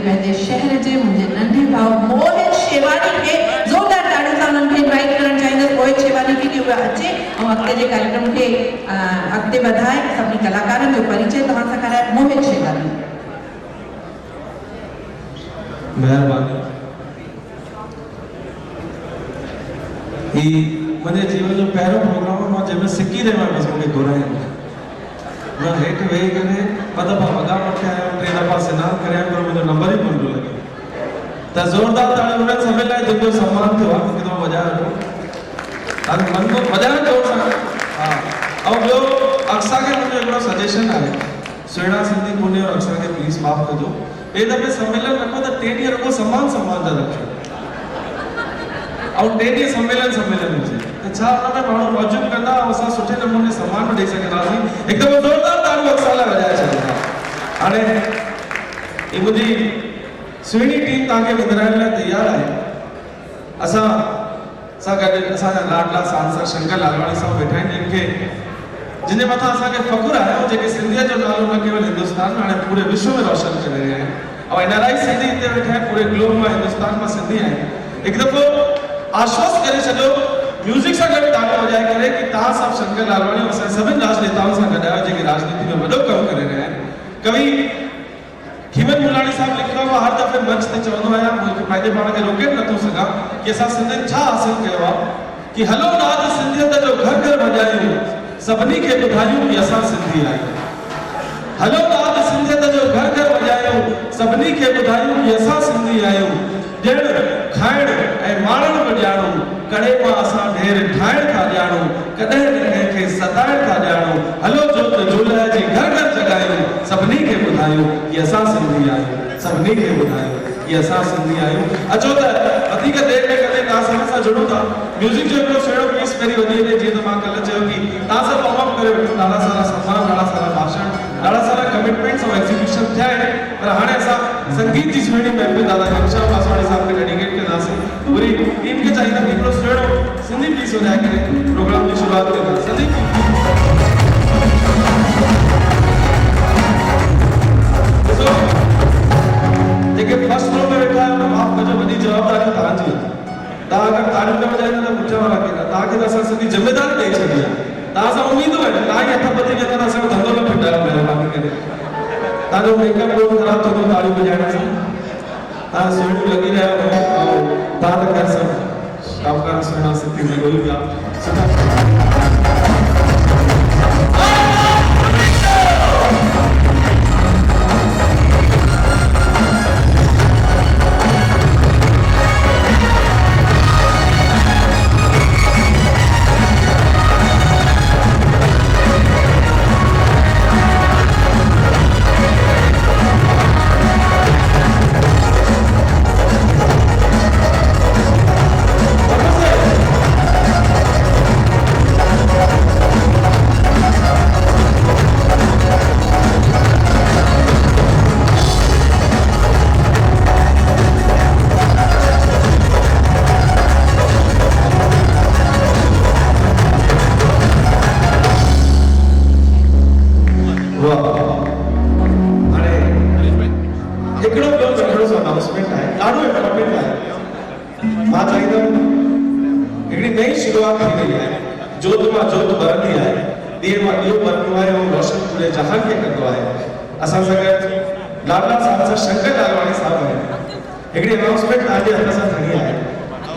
पंहिंजे शहर जे मुंहिंजे नंढे भाउ मोहित शेवानी खे ज़ोरदार ताड़ियुनि सां उन्हनि खे इनवाइट करणु चाहींदसि। मोहित शेवानी खे कि उहा अचे ऐं अॻिते जे कार्यक्रम खे अॻिते वधाए। सभिनी कलाकारनि जो परिचय तव्हां सां कराए। मोहित शेवानी। महिरबानी। मुंहिंजे जीवन जो पहिरियों प्रोग्राम मां जंहिंमें सिकी रहियो आहियां, बसि मूंखे घुराइनि। मां हेठि वेही करे ॿ दफ़ा वॻा वठी आहियां, 3 दफ़ा सनानु करे आहियां, पर मुंहिंजो नंबर ई कोन पियो लॻे। त ज़ोरदार ताड़ियूं उन्हनि सभिनि लाइ जंहिंजो सम्मान थियो आहे। हिकु दफ़ो वॼाए वठो, तव्हां मन को वॼाए जोर सां। हा, ऐं ॿियो अक्सा खे मुंहिंजो हिकिड़ो सजेशन आहे, सुहिणा सिंधी कोन्हे और अक्सा खे प्लीज़ माफ़ कजो। ॿिए दफ़े सम्मेलन रखो त 3 ॾींहं रुगो सम्मान जा रखियो और 3 ॾींहं सम्मेलन हुजे त छा हुन में माण्हू मौजूद कंदा ऐं असां सुठे नमूने सम्मान ॾेई सघंदासीं। हिकु दफ़ो ज़ोरदार ताड़ियूं अक्सा लाइ वॼाए छॾींदा। हाणे ही मुंहिंजी सुहिणी टीम तव्हांखे विंदराइण लाइ तयारु आहे। असां सां गॾु असांजा लाडला सांसद शंकर लालवानी साहब वेठा आहिनि, जिनजे मथां असांखे फ़ख़ुरु आहे ऐं जेके सिंधियत जो नालो न केवल हिंदुस्तान में, हाणे पूरे विश्व में रोशन करे रहिया आहिनि। और NRI सिंधी हिते वेठा आहिनि, पूरे ग्लोब में हिंदुस्तान में सिंधी आहिनि। हिकु दफ़ो आश्वस्त करे छॾियो म्यूज़िक सां गॾु तालियूं वॼाए करे कि तव्हां सभु शंकर लालवानी और असां सभिनी राजनेताउनि सां गॾु आहियो जेके राजनीति में वॾो कमु करे रहिया आहिनि। कवि खीमत मुलाणी साहब लिखियो आहे, हर दफ़े मंच ते चवंदो आहियां, मूंखे पंहिंजे पाण खे रोके नथो सघां कि असां सिंधियुनि छा हासिलु कयो आहे कि हलो नाद सिंधियत जो घर घर वॼायूं, सभिनी खे ॿुधायूं कि असां सिंधी आहियूं। हलो नाद सिंधियत जो घर घर वॼायूं, सभिनी खे ॿुधायूं कि असां सिंधी आहियूं। ॾिण खाइण ऐं माणण बि ॼाणूं, कड़े मां असां ढेर ठाहिण था ॼाणूं, कॾहिं न कंहिंखे सताइण था ॼाणूं। हलो जोत झूलाए जी घर घर जॻायूं, सभिनी खे ॿुधायूं कि असां सिंधी आहियूं, सभिनी खे ॿुधायूं कि असां सिंधी आहियूं। अचो त वधीक देरि में कॾहिं तव्हां सभिनी सां जुड़ूं था। म्यूज़िक जो हिकिड़ो सुहिणो पीस पहिरीं वधी वञे, जीअं त मां कल्ह चयो कि तव्हां सभु वार्म अप करे वठो। ॾाढा सारा सम्मान, ॾाढा सारा भाषण, ॾाढा सारा कमिटमेंट्स और एग्जीक्यूशन थिया आहिनि, पर हाणे असां संगीत जी सुहिणी महफ़िल दादा घनश्याम वासवाणी साहब खे डेडिकेट कंदासीं। पूरी टीम खे चाहींदा कि हिकिड़ो सुहिणो सिंधी पीस वॼाए करे प्रोग्राम जी शुरूआत कंदा। सिंधी जेके फर्स्ट रो में वेठा आहियो, माफ़ कजो, वॾी जवाबदारी तव्हांजी आहे। तव्हां अगरि तालियूं न वॼाईंदा त पुठियां वारा केरु? तव्हांखे त असां सिंधी ज़िमेदारी ॾेई छॾी आहे। तव्हां सां उमेदूं आहिनि, तव्हां ई हथ ॿधी वेंदा त असांजो धंधो न फिटायो। महिरबानी करे तव्हांजो मेकअप रोड ख़राबु थींदो तालियूं वॼाइण सां। तव्हां सुहिणियूं लॻी रहिया आहियो, तव्हां त ख़ैर सभु शाहूकार सुहिणा सिंधी में ॻोल्हियूं पिया सुठा। लाडला सांसद शंकर लालवानी साहब हैं, हिकिड़ी अनाउंसमेंट तव्हांजे हथ सां खणी आहे।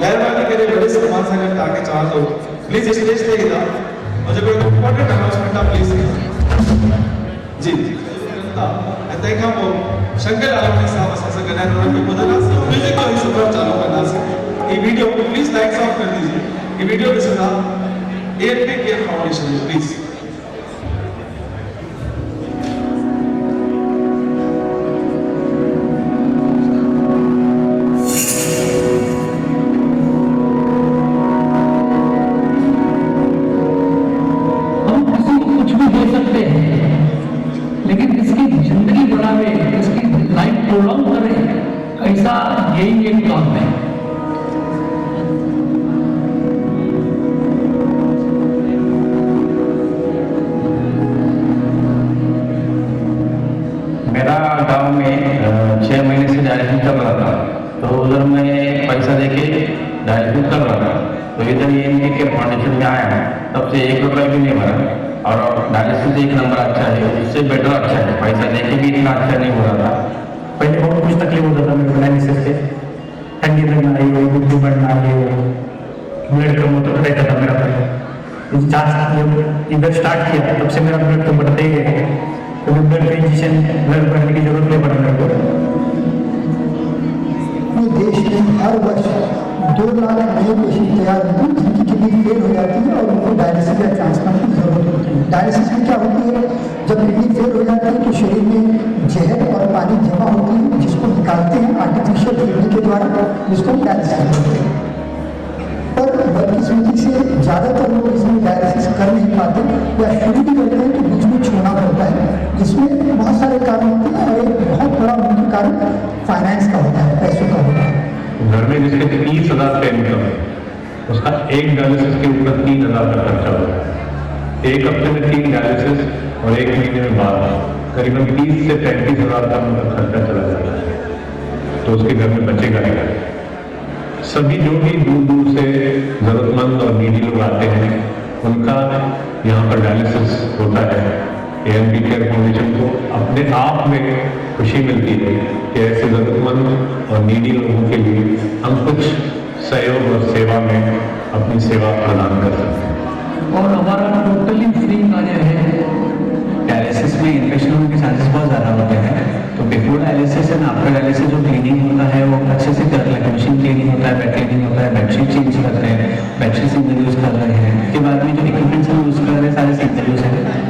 महिरबानी करे वॾे सम्मान सां गॾु तव्हांखे चवां थो प्लीज़ स्टेज ते ईंदा और जेको इम्पोर्टेंट अनाउंसमेंट आहे प्लीज़ जी। ऐं तंहिंखां पोइ शंकर लालवानी साहब असां सां गॾु आहिनि, उन्हनि खे ॿुधंदासीं, म्यूज़िक जो ई सफ़र चालू कंदासीं। ये वीडियो प्लीज़ लाइट्स ऑफ कर दीजिए। ये वीडियो ॾिसंदा ANP केयर फाउंडेशन जो प्लीज़। यही एक काम है। मेरा गांव में 6 महीने से जारी उधर मैं पैसा देके डायलिसिस कर रहा था, तो इधर ये एम केयर फाउंडेशन में आया, तब से 1 रुपया भी नहीं भरा और डायलिसिस 1 नंबर अच्छा है, उससे बेटर अच्छा है, पैसा देके भी इतना अच्छा नहीं हो रहा था। पहले बहुत कुछ तकलीफ होता था मेरे को डायलिसिस से, ठंडी लगना आई हो, बुद्धि बढ़ना आई हो, ब्लड कम होता रहता था मेरा पहले। जब इधर स्टार्ट किया तब से मेरा ब्लड तो बढ़ते ही गया, कभी ब्लड का इंजेक्शन ब्लड बढ़ने की जरूरत नहीं पड़ा मेरे को। देश में हर वर्ष 2 लाख नए पेशेंट तैयार होते हैं जिनकी किडनी फेल हो जाती है और उनको डायलिसिस या ट्रांसप्लांट की जरूरत होती है। डायलिसिस में क्या होती है, जब किडनी फेल हो जाती है तो शरीर में जहर और पानी जमा होती है, जिसको निकालते हैं आर्टिफिशियल किडनी के द्वारा, जिसको डायलिसिस बोलते हैं। पर बदकिस्मती से ज़्यादातर लोग इसमें डायलिसिस कर नहीं पाते या शुरू भी करते हैं तो बीच में छोड़ना पड़ता है, जिसमें बहुत सारे कारण होते हैं और एक बहुत बड़ा मुख्य कारण फाइनेंस का होता है, पैसों का होता है। घर में जिसके 30,000 का इनकम है, उसका एक डायलिसिस के ऊपर 3,000 का खर्चा होता है। 1 हफ्ते में 3 डायलिसिस और 1 महीने में 12, करीबन 30 से 35,000 का मतलब खर्चा चला जाता है, तो उसके घर में बचेगा नहीं। सभी जो भी दूर दूर से जरूरतमंद और नीडी लोग आते हैं, उनका यहाँ पर डायलिसिस होता है। एएनबी केयर फाउंडेशन को अपने आप में खुशी मिलती है कि ऐसे जरूरतमंद और नीडी लोगों के लिए हम कुछ सहयोग और सेवा में अपनी सेवा प्रदान कर सकते हैं। और हमारा टोटली फ्री कार्य है। डायलिसिस में इन्फेक्शन होने के चांसेस बहुत ज़्यादा होते हैं, तो before dialysis and after dialysis जो क्लीनिंग होता है वो अच्छे से कर लेते हैं। मशीन क्लीनिंग होता है, बेड क्लीनिंग होता है, बेडशीट चेंज करते हैं, बेडशीट सिंगल यूज़ कर रहे हैं। उसके बाद में जो इक्विपमेंट्स हम यूज़ कर रहे हैं सारे सिंगल यूज़ है।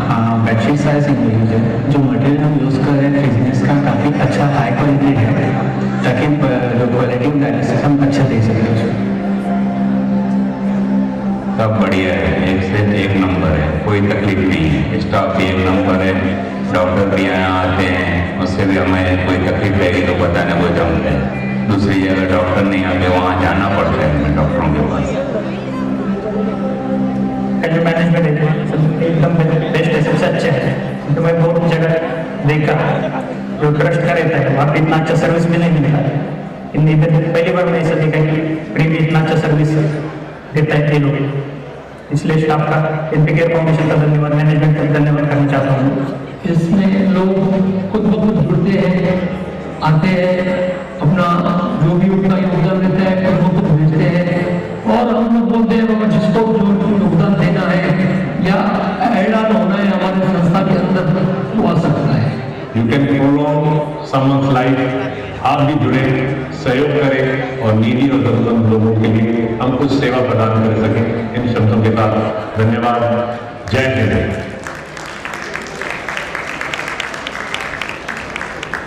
हाँ, बेडशीट सारे सिंगल यूज़ है। जो मटेरियल हम यूज़ कर रहे हैं फिजिक्स का काफ़ी अच्छा हाई क्वालिटी है, ताकि जो क्वालिटी ऑफ डायलिसिस हम अच्छा दे सकें। सब बढ़िया है, एक से एक नंबर है, कोई तकलीफ नहीं है, स्टाफ भी 1 नंबर है, डॉक्टर भी यहाँ आते हैं, उससे भी हमें कोई तकलीफ रहेगी तो बताने को जमते हैं। दूसरी जगह डॉक्टर नहीं आते, वहाँ जाना पड़ता है हमें डॉक्टरों के पास। जो मैनेजमेंट है एकदम बेस्ट है, सबसे अच्छा है। तो मैं बहुत जगह देखा जो ट्रस्ट का रहता है, वहाँ पे इतना अच्छा सर्विस भी नहीं मिलता है। पहली बार मैंने ऐसा देखा कि फ्री में इतना अच्छा सर्विस देता है ये लोग। इसलिए स्टाफ का, एएनबी केयर फाउंडेशन का धन्यवाद, मैनेजमेंट का धन्यवाद करना चाहता हूँ। इसमें लोग खुद ब खुद जुड़ते हैं, आते हैं, अपना जो भी उनका योगदान देता है खुद ब खुद भेजते हैं, और हम लोग बोलते हैं बाबा जिसको जो योगदान देना है या ऐड ऑन होना है हमारे संस्था के अंदर, वो आ सकता है। You can prolong someone's life. आप भी जुड़े, सहयोग करें और नीडी और जरूरतमंद लोगों के लिए हम कुछ सेवा प्रदान कर सकें। इन शब्दों के साथ धन्यवाद। जय Hind.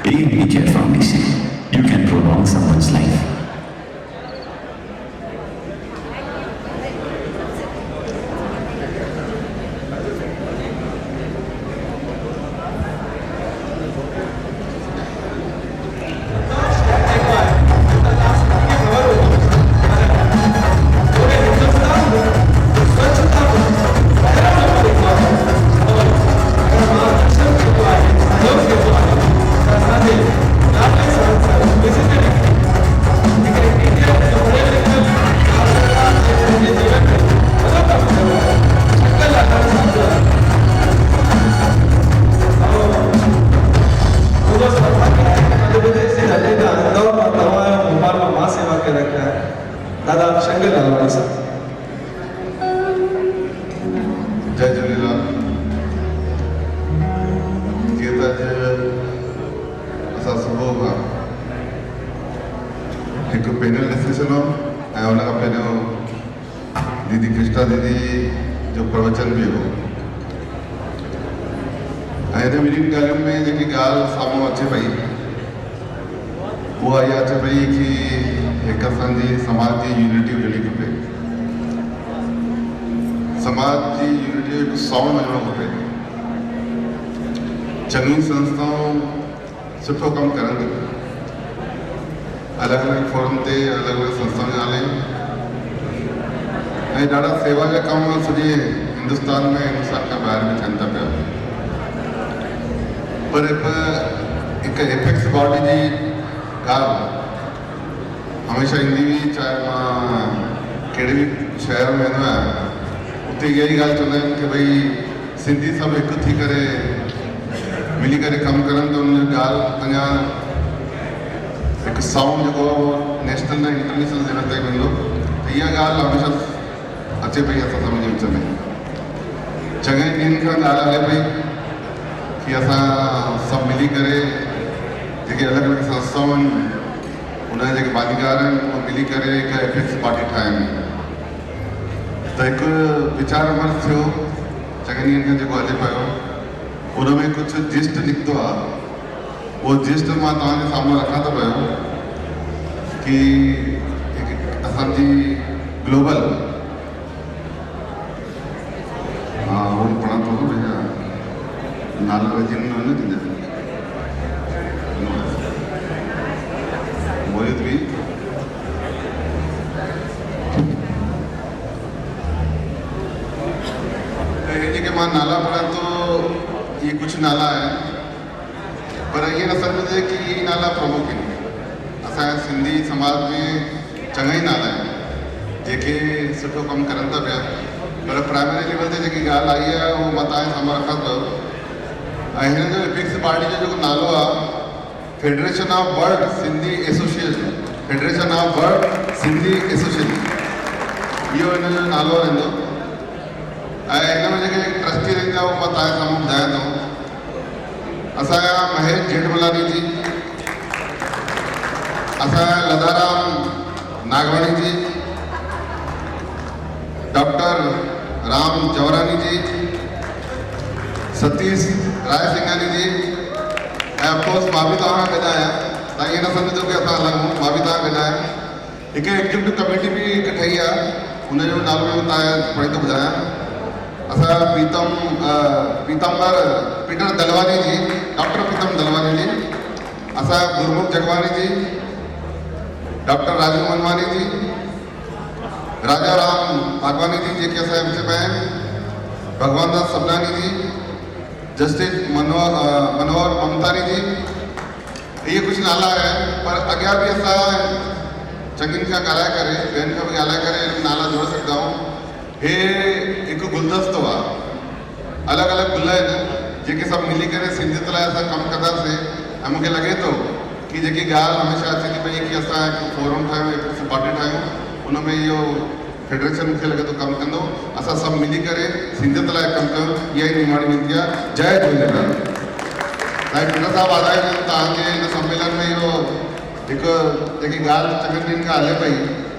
ANB Care Foundation, you can prolong someone's life. दादा शंकर लालवाणी साहब। जय झूलेलाल। जीअं त अॼु असां सुबुह खां हिकु पैनल ॾिसी छॾियो ऐं हुन खां पहिरियों दीदी कृष्णा दीदी जो प्रवचन बि हो ऐं हिन ॿिन्हिनि ॻाल्हियुनि में जेकी ॻाल्हि साम्हूं अचे पई उहा इहा अचे पई कि हिकु असांजी समाज जी यूनिटी हुजणी खपे। समाज जी यूनिटी जो हिकु साउंड वञणो खपे। चङियूं संस्थाऊं सुठो कमु करनि थियूं, अलॻि अलॻि फोरम ते अलॻि अलॻि संस्थाऊं जे नाले ऐं ॾाढा सेवा जा कम सॼे हिंदुस्तान में, हिंदुस्तान खां ॿाहिरि बि थियनि था पिया। पर हिकु एपेक्स बॉडी जी ॻाल्हि हमेशा ईंदी हुई, चाहे मां कहिड़े बि शहर में वेंदो आहियां, उते इहा ई ॻाल्हि चवंदा आहिनि कि भई सिंधी सभु हिकु थी करे मिली करे कमु करनि त उनजी ॻाल्हि अञा हिकु साउंड जेको आहे उहो नेशनल ऐं इंटरनेशनल लेवल ताईं वेंदो। त इहा ॻाल्हि हमेशह अचे पई असां सभिनी जे विच में। चङे ॾींहंनि खां ॻाल्हि हले पई कि असां सभु मिली करे जेके अलॻि अलॻि संस्थाऊं आहिनि उनजा जेके भागीदार आहिनि उहे मिली करे हिकु एपिक्स पार्टी ठाहिनि। त हिकु वीचार विमर्श थियो चङे ॾींहंनि खां जेको हले पियो, उन में कुझु जिस्ट निकितो आहे। उहो जिस्ट मां तव्हांजे साम्हूं रखां थो पियो कि असांजी ग्लोबल वो पढ़ा तो भैया नाला रजिन न थींदा मोहित भी जेके मां नाला पढ़ा तो ये कुछ नाला है, पर ये न समझे कि ये नाला प्रमुख आहिनि। असांजे सिंधी समाज में चङा ई नाला आहिनि जेके सुठो कमु करनि था पिया, पर प्राइमरी लेवल ते जेकी ॻाल्हि आई आहे उहो मां तव्हांजे साम्हूं रखां थो। ऐं हिन जो एपिक्स पार्टी जो जेको नालो आहे federation of world Sindhi association, federation of world Sindhi association, इहो हिन जो नालो रहंदो। ऐं हिन में जेके ट्रस्टी रहंदा उहो मां तव्हांजे साम्हूं ॿुधायां थो। असांजा महेश जेठमलानी जी, असांजा लदाराम नागवाणी जी, डॉक्टर राम जवरानी जी, सतीश राय सिंघानी जी, ऐं ऑफकोर्स मां बि तव्हां खां गॾु आहियां। तव्हां ईअं न सम्झो कि असां अलॻि हूं, मां बि तव्हां गॾु आहियां। हिकु एग्जीक्यूटिव कमेटी बि हिकु ठही आहे, हुनजो नालो बि तव्हां पढ़ी थो ॿुधायां। असां पीतम्बर पीटर दलवानी जी, डॉक्टर पीतम दलवानी जी, असां गुरमुख जगवानी जी, डॉक्टर राजू मनवानी जी, राजा राम भागवानी जी जेके असांजे विच में आहिनि, भगवान दास सबनानी जी, जस्टिस मनोहर ममतानी जी, इहे कुझु नाला आहिनि। पर अॻियां बि असां चङियुनि खां ॻाल्हाए करे, ॿियनि खां बि ॻाल्हाए करे नाला जोड़े सघंदा आहियूं। हे हिकु गुलदस्तो आहे, अलॻि अलॻि गुल आहिनि जेके सभु मिली करे सिंधियत लाइ असां कमु कंदासीं। ऐं मूंखे लॻे थो कि जेकी ॻाल्हि हमेशह अचे थी पई कि असां हिकु फोरम ठाहियूं, हिकु पार्टी ठाहियूं, उन में इहो फेडरेशन मूंखे लॻे थो कमु कंदो। असां सभु मिली करे सिंधियत लाइ कमु कयूं, इहा ई निमाणी वेनती आहे। जय झूलेलाल। साईं पीटर साहिबु वाधायूं ॾियनि तव्हांखे हिन सम्मेलन में। इहो हिकु जेकी ॻाल्हि चङनि ॾींहंनि खां हले पई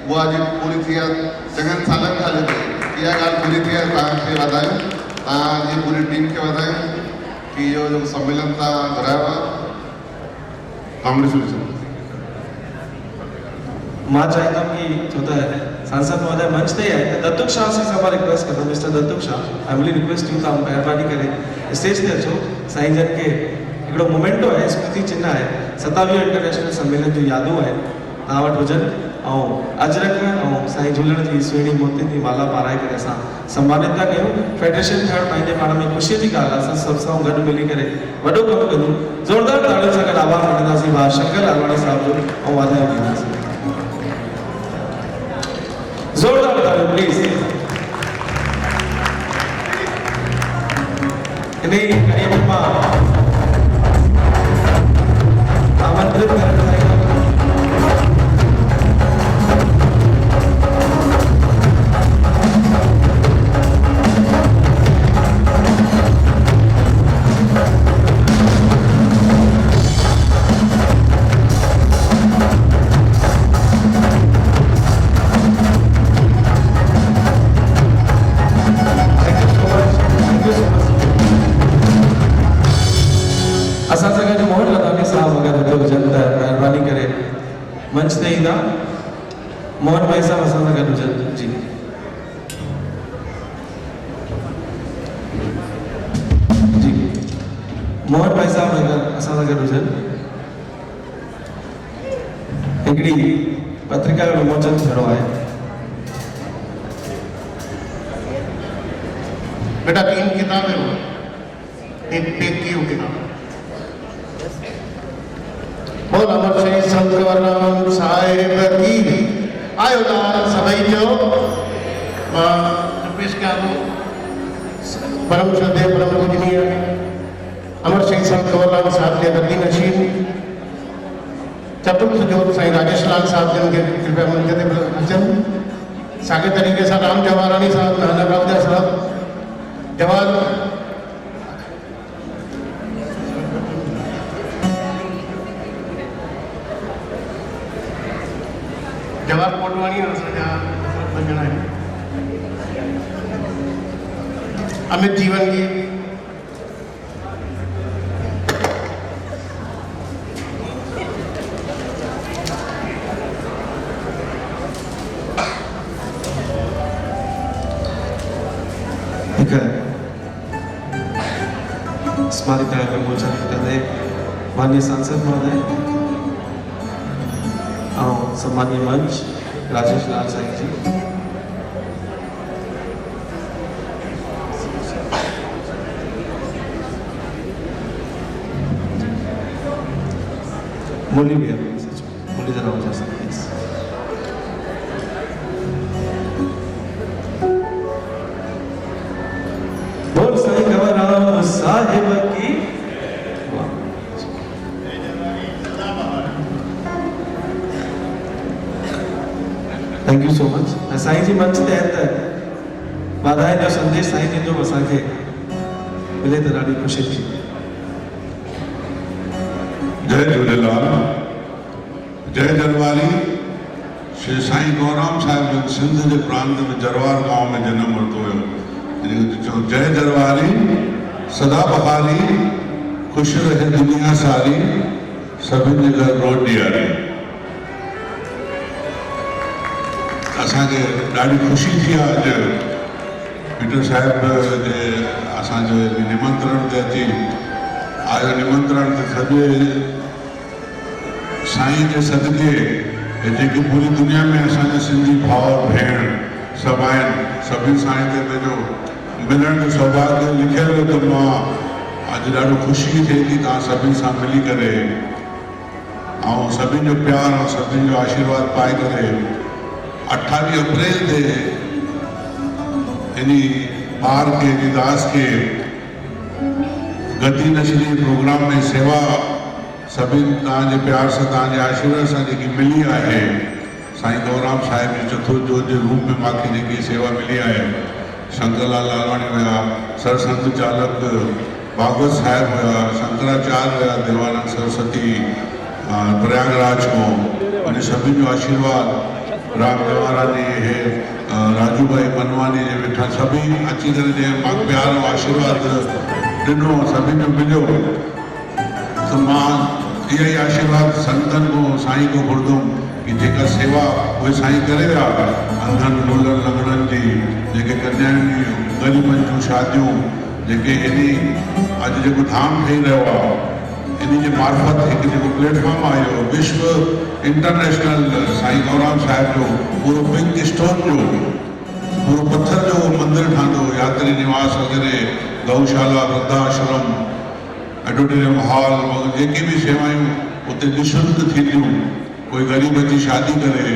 उहा अॼु पूरी थी आहे, चङनि सालनि खां हले पई, इहा ॻाल्हि पूरी थी आहे। तव्हांखे वाधायूं, तव्हांजी पूरी टीम खे वाधायूं कि इहो जेको सम्मेलन तव्हां घुरायो आहे। कॉन्ग्रेचुलेशन। मां चाहींदुमि कि छो त सांसद महोदय मंच ते आहे त दत्तुक शाह सां मां रिक्वेस्ट कंदुमि, mister Dattuk Shah, I will request you, तव्हां महिरबानी करे स्टेज ते अचो। साईं जन खे हिकिड़ो मोमेंटो आहे, स्मृति चिन्ह आहे, 27 इंटरनेशनल सम्मेलन जूं यादूं आहिनि तव्हां वटि हुजनि, ऐं अजरक ऐं साईं झूलण जी सुहिणी मोतियुनि जी माला पाराए करे असां सम्मानित था कयूं। फेडरेशन थियणु पंहिंजे पाण में ख़ुशीअ जी ॻाल्हि आहे। असां सभु सां गॾु मिली करे वॾो कमु कंदूं। ज़ोरदार ताड़ियुनि सां गॾु आभार मञंदासीं भाउ शंकर लालवाणी साहिब जो ऐं वाधायूं ॾींदासीं। जोरदार तालियों प्लीज। इन्हीं कार्यक्रम में आमंत्रित करना है। मंच ते ईंदा मोहन भाई साहब असां सां गॾु हुजनि। जी जी मोहन भाई साहब असां सां गॾु हुजनि। हिकिड़ी पत्रिका जो विमोचन थियणो आहे। बेटा 3 किताबें हो, एक पेटी हो किताब। बोल अमर सिंह संत वरनाम साहिब की होता सभई जो पेश कयां थो परम श्रद्धेय परम पूजनीय अमर सिंह संत कंवरराम साहब के नदी नशीन चतुर्थ जोत साईं राजेश लाल साहब जन के कृपया मंच ते अचन साॻे तरीक़े सां राम जवाहरानी साहब नाना रावजा साहब जवाहर मोटवाणी असांजा ॼणा आहिनि अमित जीवनगी स्मारिका विमोचन कंदे माननीय सांसद महोदय और सम्मानीय मंच राजेश लाल साईं जी मुरली भैया मुरलीधर राव जी प्लीज बोल साईं कंवरराम साहिब की thank you so much Sai ji मंच ते अंदर वाधाई जो संदेश साईं जी जो असांखे मिले त ॾाढी ख़ुशी थी। जय झूलेलाल जय जरवारी श्री साईं गौराम साहिब जो सिंध के प्रांत में जरवार गांव में जन्म वरितो हुयो। जय जरवारी सदा बहारी खुश रहे दुनिया सारी सभिनि जे घर रोड ॾियारी। असांखे ॾाढी ख़ुशी थी आहे अॼु पीटर साहिब जे असांजो निमंत्रण ते अची आयो निमंत्रण ते सॼे साईं के सदके जेकी पूरी दुनिया में असांजा सिंधी भाउ भेण सभु आहिनि सभिनी साईं ते पंहिंजो मिलण जो सौभाग्य लिखियल हुयो त मां अॼु ॾाढो ख़ुशी थिए थी तव्हां सभिनी सां मिली करे ऐं सभिनी जो प्यार ऐं सभिनी जो आशीर्वाद पाए करे 28 अप्रैल ते इन ॿार के दास के गति नशरी प्रोग्राम में सेवा सभिनी तव्हांजे प्यार सां तव्हांजे आशीर्वाद सां जेकी मिली आहे साईं गौराम साहिब जे चतुर्थ जे रूप में मूंखे जेकी सेवा मिली आहे शंकरलाल लालवाणी हुआ सरसंघ चालक भागवत साहिब हुआ शंकराचार्य हुआ देवानंद सरस्वती प्रयागराज को उन सभिनी जो आशीर्वाद राम जवाहरानी है राजू भाई मनवानी जे वेठा सभी अची करे जे मां प्यार और आशीर्वाद ॾिनो सभिनी जो मिलियो तो मां इहा ई आशीर्वाद संतन को साईं को घुरंदुमि कि जेका सेवा उहे साईं करे विया अंधनि लुलनि लंगड़नि जी जेके कन्याउनि जी ग़रीबनि जूं शादियूं जेके इन अॼु जेको धाम ठही रहियो आहे इन जे मार्फत हिकु जेको प्लेटफॉर्म आयो विश्व इंटरनेशनल साईं गौराम साहिब जो पूरो पिंक स्टोन जो पूरो पत्थर जो मंदिर ठहंदो यात्री निवास वग़ैरह गौशाला वृद्धाश्रम एडोटोरियम हॉल जेकी भी सेवायूं उते निशुल्क थींदियूं कोई ग़रीब अची शादी करे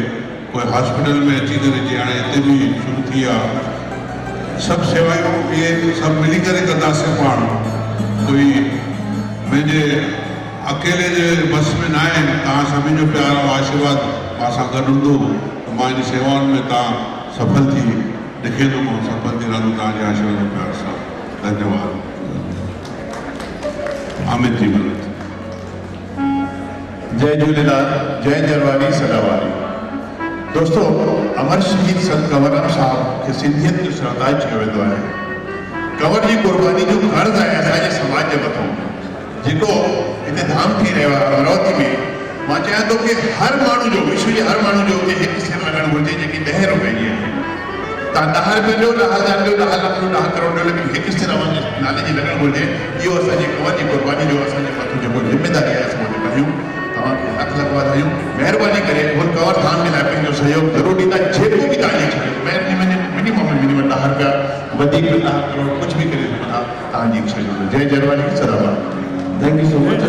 कोई हॉस्पिटल में अची करे जी हाणे हिते बि शुरू थी आहे सभु सेवायूं इहे सभु मिली करे कंदासीं पाण कोई मुंहिंजे अकेले जे बस में न आहे तव्हां सभिनी जो प्यार ऐं आशीर्वाद मां सां गॾु हूंदो त मां इन सेवाउनि में तव्हां सफल थी ॾिखेंदुमि ऐं सफल थी रहंदुमि तव्हांजे आशीर्वाद प्यार सां धन्यवाद। अमित जी जय झूलेलाल जय जरवारी सदावारी। दोस्तों अमर शहीद संत कंवरराम साहब के सिंधियत जो सरताज चयो वेंदो आहे। कंवर जी कुर्बानी जो कर्ज़ आहे असांजे समाज जे मथां जेको हिते धाम थी रहियो आहे अमरावती में मां चाहियां थो कि हर माण्हू जो विश्व जे हर माण्हू जो हुते हिकु सेवा लॻणु घुरिजे जेकी 10 रुपए जी आहे। तव्हां 10 रुपए ॾियो 10,000 ॾियो 10 लख ॾियो 10 करोड़ ॾियो लेकिन हिकु सिर अवनि नाले जी लॻणु घुरिजे। इहो असांजी कंवर जी कुर्बानी जो असांजे मथां जेको ज़िम्मेदारी आहे असां उहो कयूं। तव्हांखे लख वाधायूं। महिरबानी करे उहो कंवर धाम जे लाइ पंहिंजो सहयोग ज़रूरु ॾींदा जेको बि तव्हांजी इच्छा मिनिमम 10 रुपया वधीक 10 करोड़ कुझु बि करे तव्हांजी इच्छा जय जरवानी सदाबाद। Thank you so much.